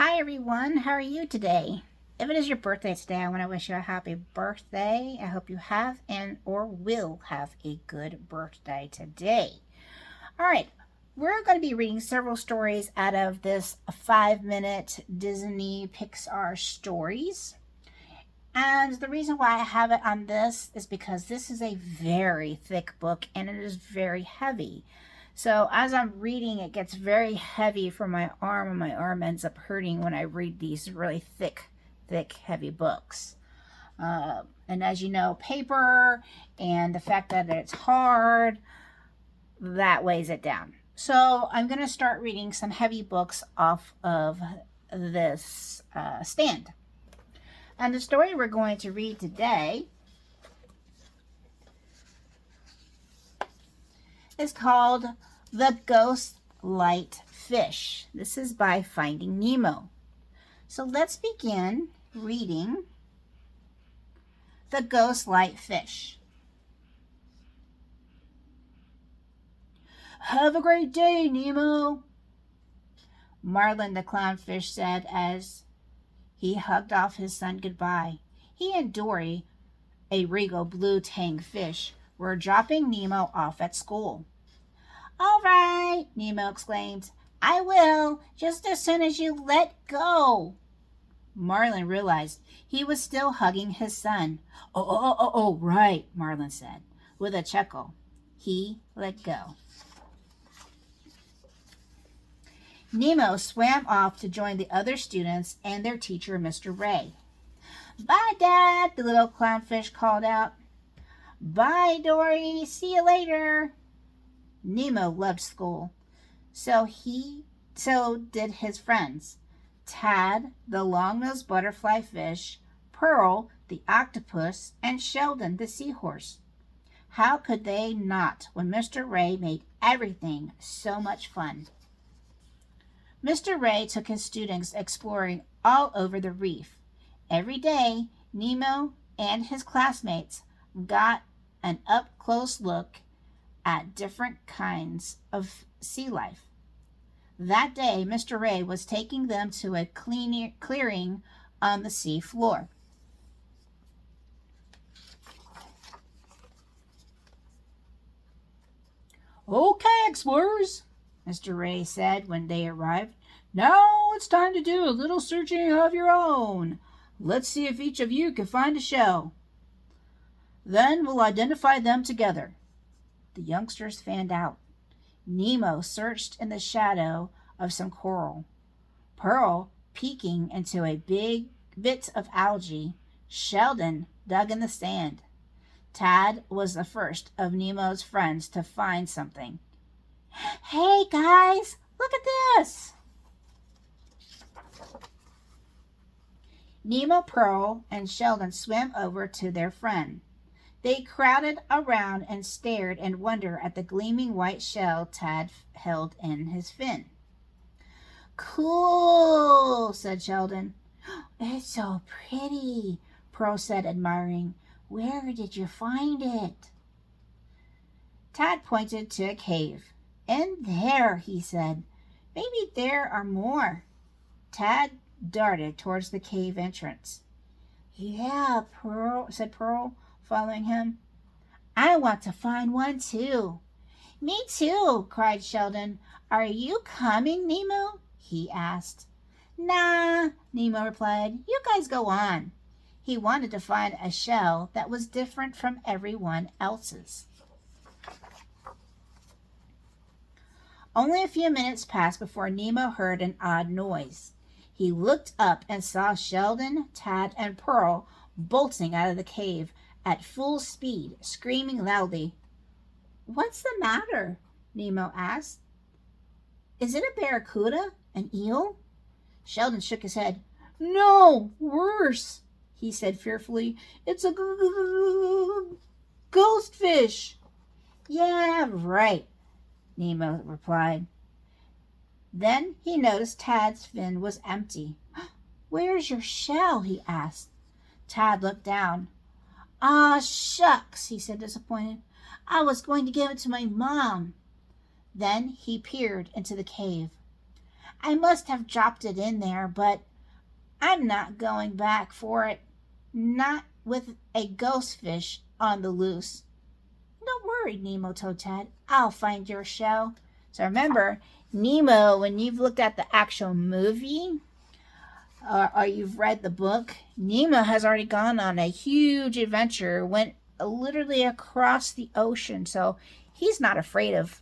Hi everyone, how are you today? If it is your birthday today, I want to wish you a happy birthday. I hope you have and or will have a good birthday today. All right, we're going to be reading several stories out of this 5-minute Disney Pixar stories. And the reason why I have it on this is because this is a very thick book and it is very heavy. So as I'm reading, it gets very heavy for my arm, and my arm ends up hurting when I read these really thick, heavy books. And as you know, paper and the fact that it's hard, that weighs it down. So I'm going to start reading some heavy books off of this stand. And the story we're going to read today is called The Ghost Light Fish. This is by Finding Nemo. So let's begin reading The Ghost Light Fish. Have a great day, Nemo, Marlin the clownfish said as he hugged off his son goodbye. He and Dory, a regal blue tang fish, were dropping Nemo off at school. All right, Nemo exclaimed. I will, just as soon as you let go. Marlin realized he was still hugging his son. Oh, right, Marlin said, with a chuckle. He let go. Nemo swam off to join the other students and their teacher, Mr. Ray. Bye, Dad, the little clownfish called out. Bye, Dory. See you later. Nemo loved school. So did his friends. Tad, the long-nosed butterfly fish, Pearl, the octopus, and Sheldon, the seahorse. How could they not when Mr. Ray made everything so much fun? Mr. Ray took his students exploring all over the reef. Every day, Nemo and his classmates got an up-close look at different kinds of sea life. That day, Mr. Ray was taking them to a clearing on the sea floor. Okay, explorers, Mr. Ray said when they arrived. Now it's time to do a little searching of your own. Let's see if each of you can find a shell. Then we'll identify them together. The youngsters fanned out. Nemo searched in the shadow of some coral. Pearl peeking into a big bit of algae. Sheldon dug in the sand. Tad was the first of Nemo's friends to find something. Hey guys, look at this! Nemo, Pearl, and Sheldon swam over to their friend. They crowded around and stared in wonder at the gleaming white shell Tad held in his fin. Cool, said Sheldon. It's so pretty, Pearl said, admiring. Where did you find it? Tad pointed to a cave. In there, he said. Maybe there are more. Tad darted towards the cave entrance. Yeah, said Pearl, following him. I want to find one too. Me too, cried Sheldon. Are you coming, Nemo? He asked. Nah, Nemo replied. You guys go on. He wanted to find a shell that was different from everyone else's. Only a few minutes passed before Nemo heard an odd noise. He looked up and saw Sheldon, Tad, and Pearl bolting out of the cave at full speed, screaming loudly. What's the matter? Nemo asked. Is it a barracuda? An eel? Sheldon shook his head. No, worse, he said fearfully. It's a ghost fish. Yeah, right, Nemo replied. Then he noticed Tad's fin was empty. Where's your shell? He asked. Tad looked down. Ah, shucks, he said, disappointed. I was going to give it to my mom. Then he peered into the cave. I must have dropped it in there, but I'm not going back for it. Not with a ghost fish on the loose. Don't worry, Nemo told Tad. I'll find your shell. So remember, Nemo, when you've looked at the actual movie or you've read the book, Nemo has already gone on a huge adventure, went literally across the ocean. So he's not afraid of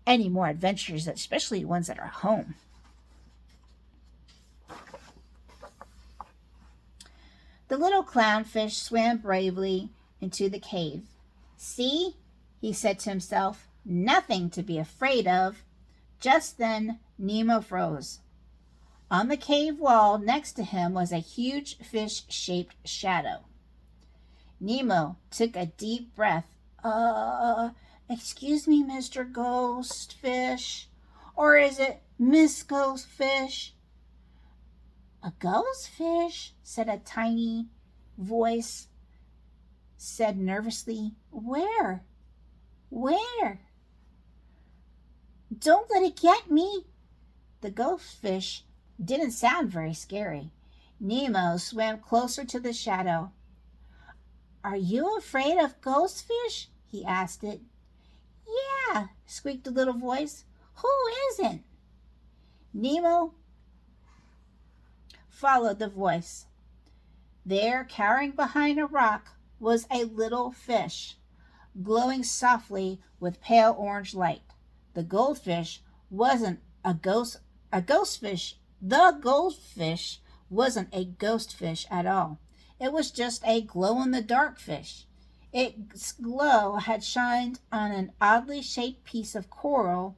any more adventures, especially ones that are home. The little clownfish swam bravely into the cave. See, he said to himself, nothing to be afraid of. Just then, Nemo froze. On the cave wall next to him was a huge fish-shaped shadow. Nemo took a deep breath. Excuse me, Mr. Ghostfish. Or is it Miss Ghostfish? A ghostfish, said a tiny voice, said nervously. Where? Where? Don't let it get me. The ghostfish didn't sound very scary. Nemo swam closer to the shadow. Are you afraid of ghostfish? He asked it. Yeah, squeaked the little voice. Who isn't? Nemo followed the voice. There, cowering behind a rock, was a little fish, glowing softly with pale orange light. The goldfish wasn't a ghostfish. The goldfish wasn't a ghost fish at all. It was just a glow-in-the-dark fish. Its glow had shined on an oddly shaped piece of coral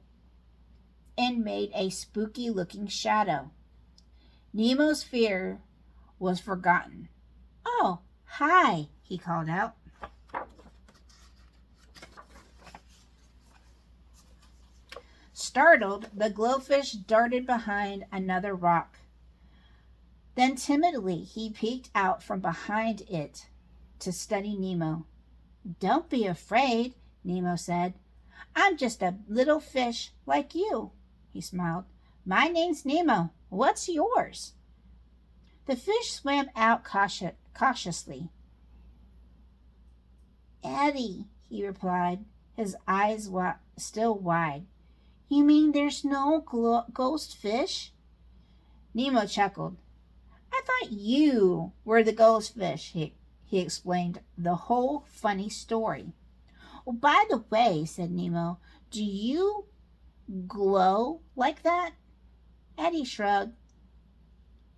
and made a spooky-looking shadow. Nemo's fear was forgotten. Oh, hi, he called out. Startled, the glowfish darted behind another rock. Then timidly he peeked out from behind it to study Nemo. Don't be afraid, Nemo said. I'm just a little fish like you. He smiled. My name's Nemo. What's yours? The fish swam out cautiously. Eddie, he replied, his eyes still wide. You mean there's no ghost fish? Nemo chuckled. I thought you were the ghost fish, he explained the whole funny story. Oh, by the way, said Nemo, do you glow like that? Eddie shrugged.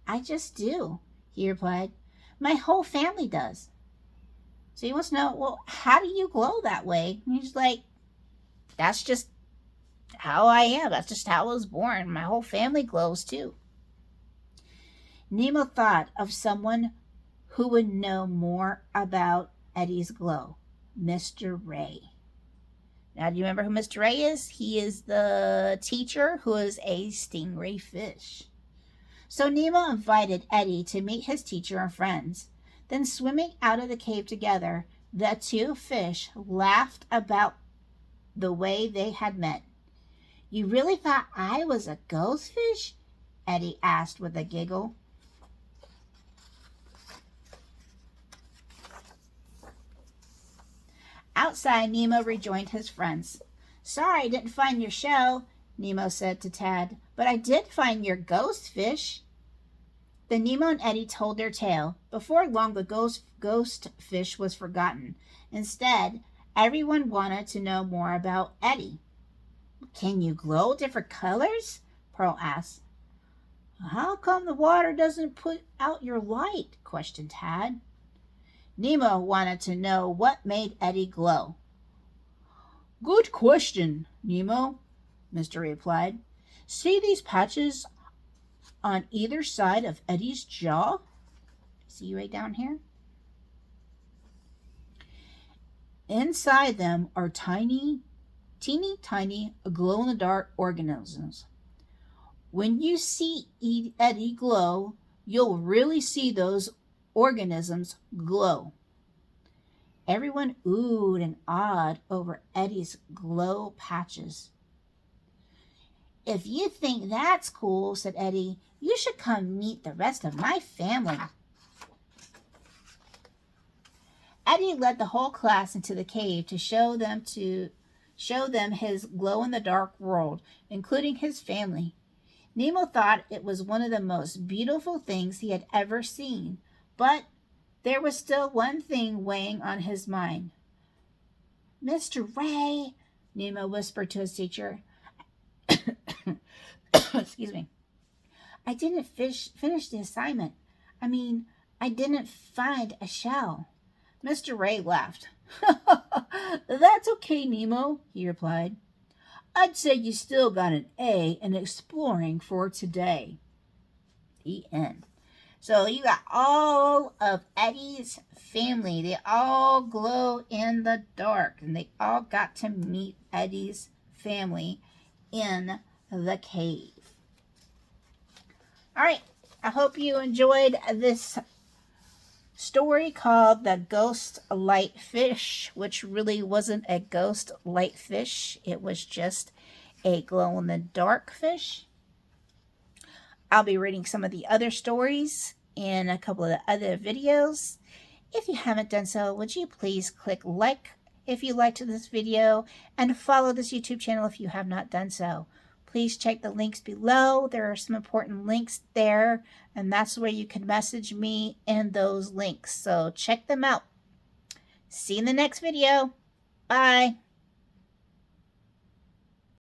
I just do, he replied. My whole family does. So he wants to know, well, how do you glow that way? And he's like, that's just how I am. That's just how I was born. My whole family glows too. Nemo thought of someone who would know more about Eddie's glow, Mr. Ray. Now, do you remember who Mr. Ray is? He is the teacher who is a stingray fish. So Nemo invited Eddie to meet his teacher and friends. Then, swimming out of the cave together, the two fish laughed about the way they had met. You really thought I was a ghost fish? Eddie asked with a giggle. Outside, Nemo rejoined his friends. Sorry I didn't find your shell, Nemo said to Tad, but I did find your ghost fish. Then Nemo and Eddie told their tale. Before long, the ghost fish was forgotten. Instead, everyone wanted to know more about Eddie. Can you glow different colors? Pearl asked. How come the water doesn't put out your light? Questioned Tad. Nemo wanted to know what made Eddie glow. Good question, Nemo, Mr. Ray replied. See these patches on either side of Eddie's jaw? See right down here? Inside them are teeny tiny glow-in-the-dark organisms. When you see Eddie glow, you'll really see those organisms glow. Everyone oohed and awed over Eddie's glow patches. If you think that's cool, said Eddie, you should come meet the rest of my family. Eddie led the whole class into the cave to show them his glow-in-the-dark world, including his family. Nemo thought it was one of the most beautiful things he had ever seen, but there was still one thing weighing on his mind. Mr. Ray, Nemo whispered to his teacher. Excuse me. I didn't finish the assignment. I didn't find a shell. Mr. Ray laughed. That's okay, Nemo, he replied. I'd say you still got an A in exploring for today. The end. So you got all of Eddie's family. They all glow in the dark, and they all got to meet Eddie's family in the cave. All right, I hope you enjoyed this story called The Ghost Light Fish, which really wasn't a ghost light fish. It was just a glow-in-the-dark fish. I'll be reading some of the other stories in a couple of the other videos. If you haven't done so, would you please click like if you liked this video and follow this YouTube channel if you have not done so. Please check the links below. There are some important links there, and that's where you can message me in those links. So check them out. See you in the next video. Bye.